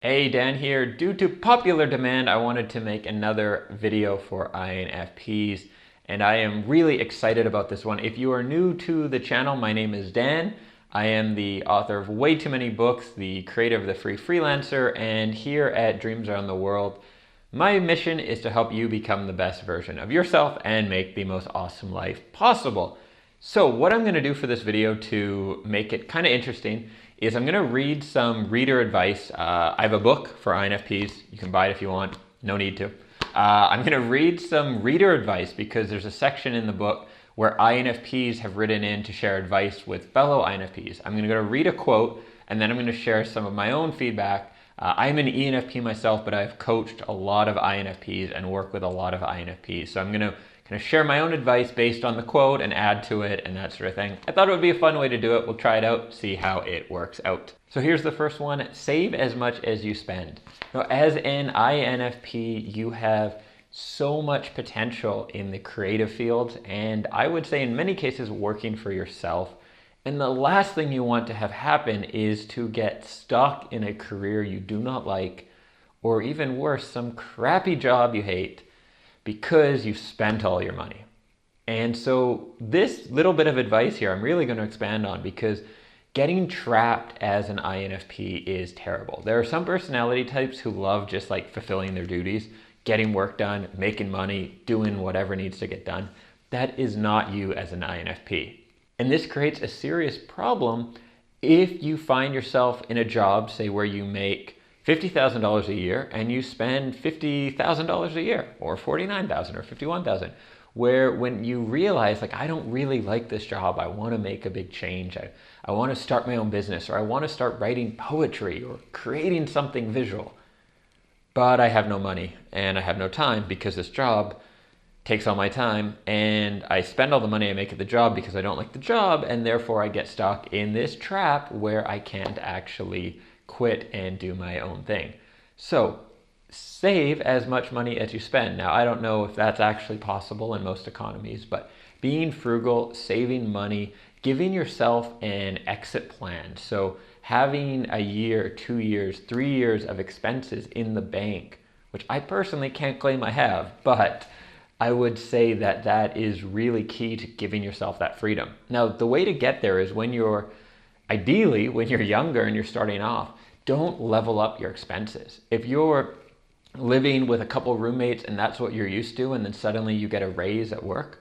Hey, Dan here. Due to popular demand, I wanted to make another video for INFPs, and I am really excited about this one. If you are new to the channel, my name is Dan. I am the author of way too many books, the creator of The Free Freelancer, and here at Dreams Around the World, my mission is to help you become the best version of yourself and make the most awesome life possible. So what I'm going to do for this video to make it kind of interesting is I'm going to read some reader advice. I have a book for INFPs. You can buy it if you want. No need to. I'm going to read some reader advice because there's a section in the book where INFPs have written in to share advice with fellow INFPs. I'm going to read a quote and then I'm going to share some of my own feedback. I'm an ENFP myself, but I've coached a lot of INFPs and work with a lot of INFPs. So I'm going to kind of share my own advice based on the quote and add to it and that sort of thing. I thought it would be a fun way to do it. We'll try it out, see how it works out. So here's the first one: save as much as you spend. Now, as an INFP, you have so much potential in the creative fields, and I would say in many cases working for yourself. And the last thing you want to have happen is to get stuck in a career you do not like, or even worse, some crappy job you hate because you've spent all your money. And so this little bit of advice here, I'm really going to expand on because getting trapped as an INFP is terrible. There are some personality types who love just like fulfilling their duties, getting work done, making money, doing whatever needs to get done. That is not you as an INFP. And this creates a serious problem if you find yourself in a job, say, where you make $50,000 a year and you spend $50,000 a year, or $49,000 or $51,000, where when you realize, like, I don't really like this job, I want to make a big change, I want to start my own business, or I want to start writing poetry or creating something visual, but I have no money and I have no time because this job takes all my time, and I spend all the money I make at the job because I don't like the job, and therefore I get stuck in this trap where I can't actually quit and do my own thing. So save as much money as you spend. Now, I don't know if that's actually possible in most economies, but being frugal, saving money, giving yourself an exit plan. So having a year, 2 years, 3 years of expenses in the bank, which I personally can't claim I have, but I would say that that is really key to giving yourself that freedom. Now, the way to get there is ideally, when you're younger and you're starting off, don't level up your expenses. If you're living with a couple roommates and that's what you're used to, and then suddenly you get a raise at work,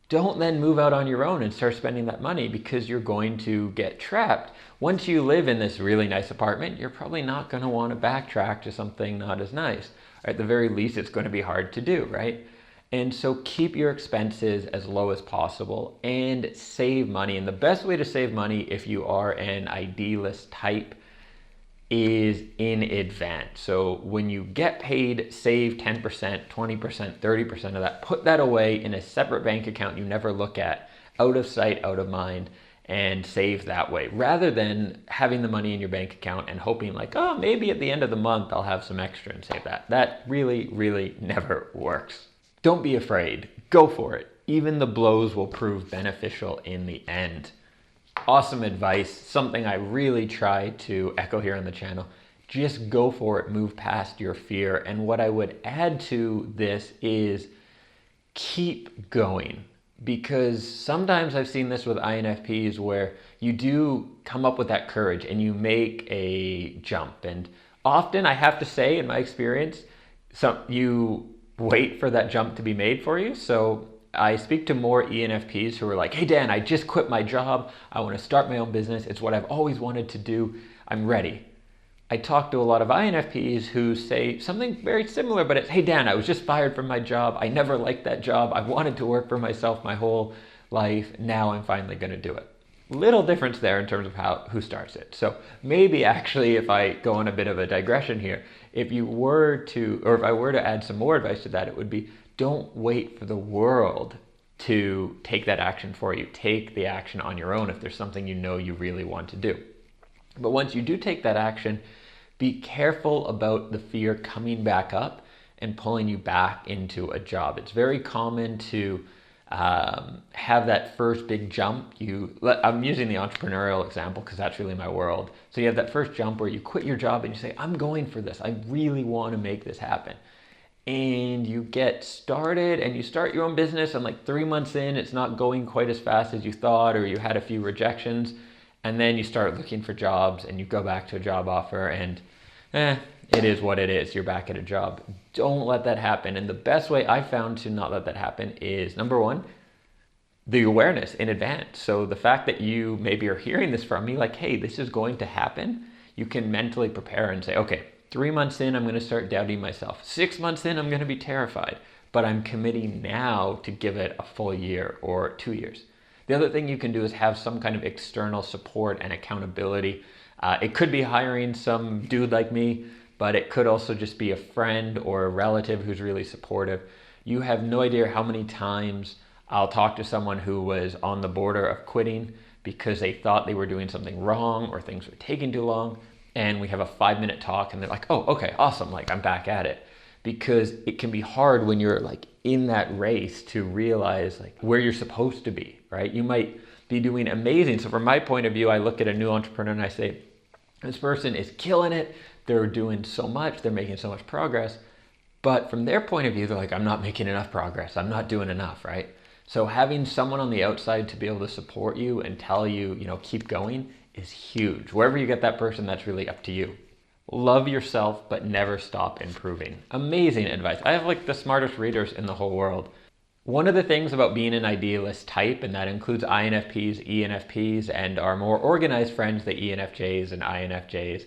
don't then move out on your own and start spending that money because you're going to get trapped. Once you live in this really nice apartment, you're probably not going to want to backtrack to something not as nice. At the very least, it's going to be hard to do, right? And so keep your expenses as low as possible and save money. And the best way to save money if you are an idealist type is in advance. So when you get paid, save 10%, 20%, 30% of that. Put that away in a separate bank account you never look at, out of sight, out of mind, and save that way, rather than having the money in your bank account and hoping like, oh, maybe at the end of the month I'll have some extra and save that. That really, really never works. Don't be afraid. Go for it. Even the blows will prove beneficial in the end. Awesome advice. Something I really try to echo here on the channel. Just go for it. Move past your fear. And what I would add to this is keep going. Because sometimes I've seen this with INFPs where you do come up with that courage and you make a jump. And often, I have to say, in my experience, you wait for that jump to be made for you. So I speak to more ENFPs who are like, hey Dan, I just quit my job. I want to start my own business. It's what I've always wanted to do. I'm ready. I talk to a lot of INFPs who say something very similar, but it's, hey Dan, I was just fired from my job. I never liked that job. I wanted to work for myself my whole life. Now I'm finally going to do it. Little difference there in terms of who starts it. So maybe actually, if I go on a bit of a digression here, if I were to add some more advice to that, it would be, don't wait for the world to take that action for you. Take the action on your own if there's something you know you really want to do. But once you do take that action, be careful about the fear coming back up and pulling you back into a job. It's very common to have that first big jump. I'm using the entrepreneurial example because that's really my world. So you have that first jump where you quit your job and you say, I'm going for this. I really want to make this happen. And you get started and you start your own business, and like 3 months in, it's not going quite as fast as you thought, or you had a few rejections. And then you start looking for jobs and you go back to a job offer and it is what it is. You're back at a job. Don't let that happen. And the best way I found to not let that happen is, number one, the awareness in advance. So the fact that you maybe are hearing this from me, like, hey, this is going to happen, you can mentally prepare and say, okay, 3 months in, I'm going to start doubting myself. 6 months in, I'm going to be terrified, but I'm committing now to give it a full year or 2 years. The other thing you can do is have some kind of external support and accountability. It could be hiring some dude like me, but it could also just be a friend or a relative who's really supportive. You have no idea how many times I'll talk to someone who was on the border of quitting because they thought they were doing something wrong or things were taking too long. And we have a 5-minute talk and they're like, oh, okay, awesome. Like, I'm back at it. Because it can be hard when you're like in that race to realize like where you're supposed to be, right? You might be doing amazing. So from my point of view, I look at a new entrepreneur and I say, this person is killing it. They're doing so much. They're making so much progress. But from their point of view, they're like, I'm not making enough progress. I'm not doing enough, right? So having someone on the outside to be able to support you and tell you, keep going is huge. Wherever you get that person, that's really up to you. Love yourself, but never stop improving. Amazing advice. I have like the smartest readers in the whole world. One of the things about being an idealist type, and that includes INFPs, ENFPs, and our more organized friends, the ENFJs and INFJs,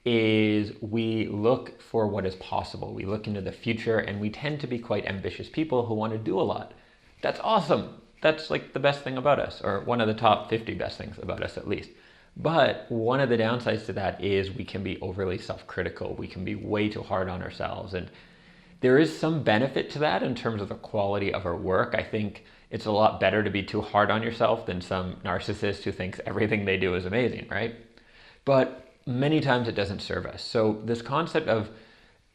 is we look for what is possible. We look into the future, and we tend to be quite ambitious people who want to do a lot. That's awesome. That's like the best thing about us, or one of the top 50 best things about us at least. But one of the downsides to that is we can be overly self-critical. We can be way too hard on ourselves. And there is some benefit to that in terms of the quality of our work. I think it's a lot better to be too hard on yourself than some narcissist who thinks everything they do is amazing, right? But many times it doesn't serve us. So this concept of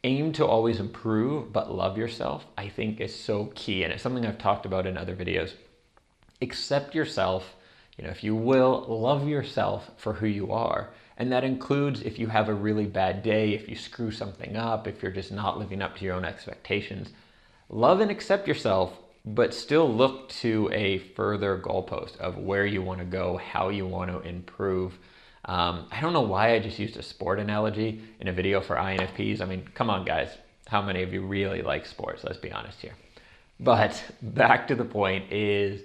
aim to always improve, but love yourself, I think is so key. And it's something I've talked about in other videos. Accept yourself. If you will, love yourself for who you are. And that includes if you have a really bad day, if you screw something up, if you're just not living up to your own expectations. Love and accept yourself, but still look to a further goalpost of where you want to go, how you want to improve. I don't know why I just used a sport analogy in a video for INFPs. I mean, come on, guys. How many of you really like sports? Let's be honest here. But back to the point is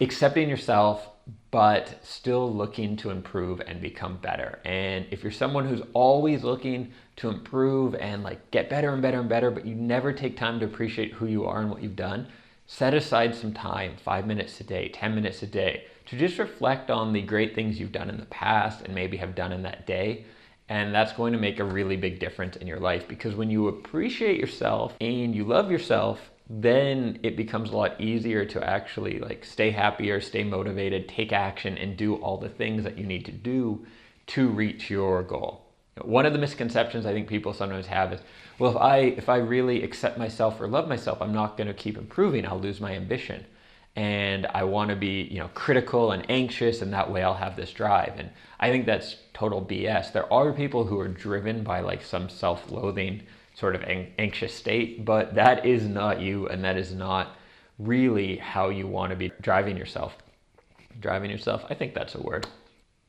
accepting yourself, but still looking to improve and become better. And if you're someone who's always looking to improve and like get better and better and better, but you never take time to appreciate who you are and what you've done, set aside some time, 5 minutes a day, 10 minutes a day, to just reflect on the great things you've done in the past and maybe have done in that day. And that's going to make a really big difference in your life, because when you appreciate yourself and you love yourself, then it becomes a lot easier to actually like stay happier, stay motivated, take action, and do all the things that you need to do to reach your goal. One of the misconceptions I think people sometimes have is, well, if I really accept myself or love myself, I'm not going to keep improving. I'll lose my ambition. And I want to be, critical and anxious, and that way I'll have this drive. And I think that's total BS. There are people who are driven by like some self-loathing sort of anxious state, but that is not you, and that is not really how you want to be driving yourself. Driving yourself, I think that's a word.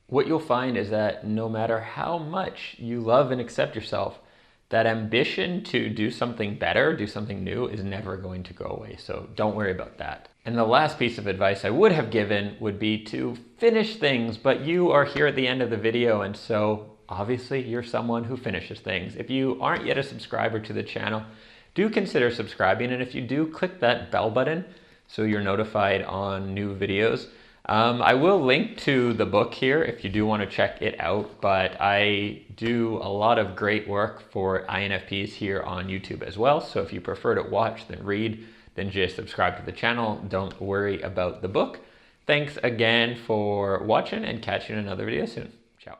What you'll find is that no matter how much you love and accept yourself, that ambition to do something better, do something new, is never going to go away. So don't worry about that. And the last piece of advice I would have given would be to finish things, but you are here at the end of the video, and so obviously you're someone who finishes things. If you aren't yet a subscriber to the channel, do consider subscribing. And if you do, click that bell button so you're notified on new videos. I will link to the book here if you do want to check it out, but I do a lot of great work for INFPs here on YouTube as well. So if you prefer to watch than read, then just subscribe to the channel. Don't worry about the book. Thanks again for watching, and catch you in another video soon. Ciao.